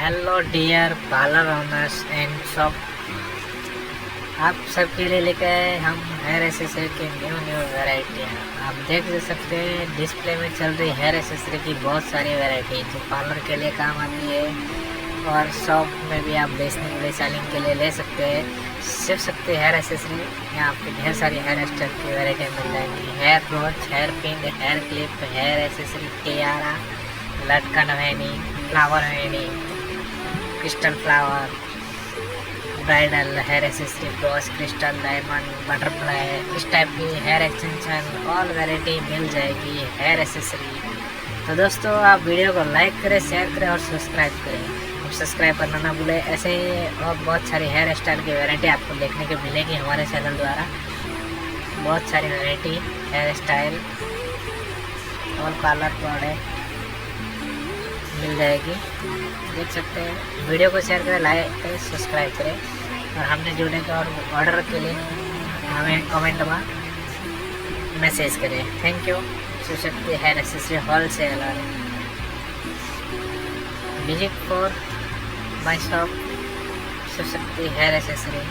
Hello dear parlour owners and shop, आप सबके लिए लेकर आए हम हेयर एसेसरी की न्यू वैरायटियाँ। आप देख सकते हैं डिस्प्ले में चल रही हेयर एसेसरी की बहुत सारी वैरायटी जो पार्लर के लिए काम आती है और शॉप में भी आप बेचने के लिए सेलिंग के लिए ले सकते हैं। सिर्फ सकते हेयर एसेसरी, यहाँ आपकी ढेर सारी हेयर स्टाइल की वैरायटी मिल जाएंगी। Hair brooch, hair pin, hair clip, hair accessory, tiara, लटकन वेनी, फ्लावर वेनी, crystal flower, bridal, hair accessory, brooch, crystal, diamond, butterfly, इस टाइप की हेयर एक्सटेंशन ऑल वैरायटी मिल जाएगी हेयर एसेसरी। तो दोस्तों आप वीडियो को लाइक करें, शेयर करें और सब्सक्राइब करें। सब्सक्राइब करना ना भूलें। ऐसे ही और बहुत सारी हेयर स्टाइल की वैरायटी आपको देखने को मिलेगी हमारे चैनल द्वारा। बहुत सारी वैरायटी हेयर स्टाइल और पार्लर प्रोडक्ट मिल जाएगी, देख सकते हैं। वीडियो को शेयर करें, लाइक करें, सब्सक्राइब करें और हमने जुड़ने का और ऑर्डर के लिए हमें कमेंट में मैसेज करें। Thank you. Sushakti hair accessory wholesaler, visit for my shop Sushakti hair accessory.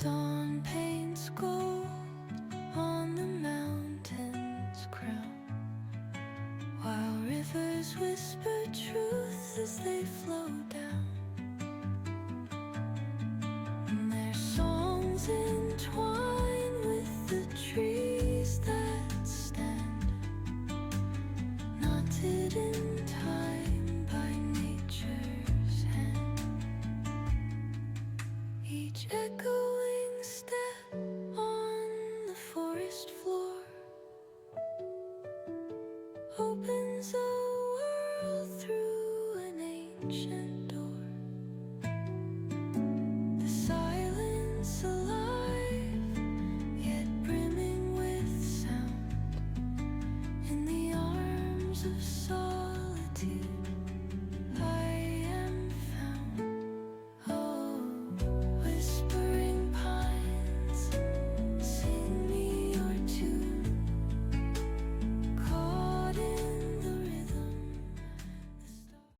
Dawn paints gold on the mountain's crown, while rivers whisper truth as they flow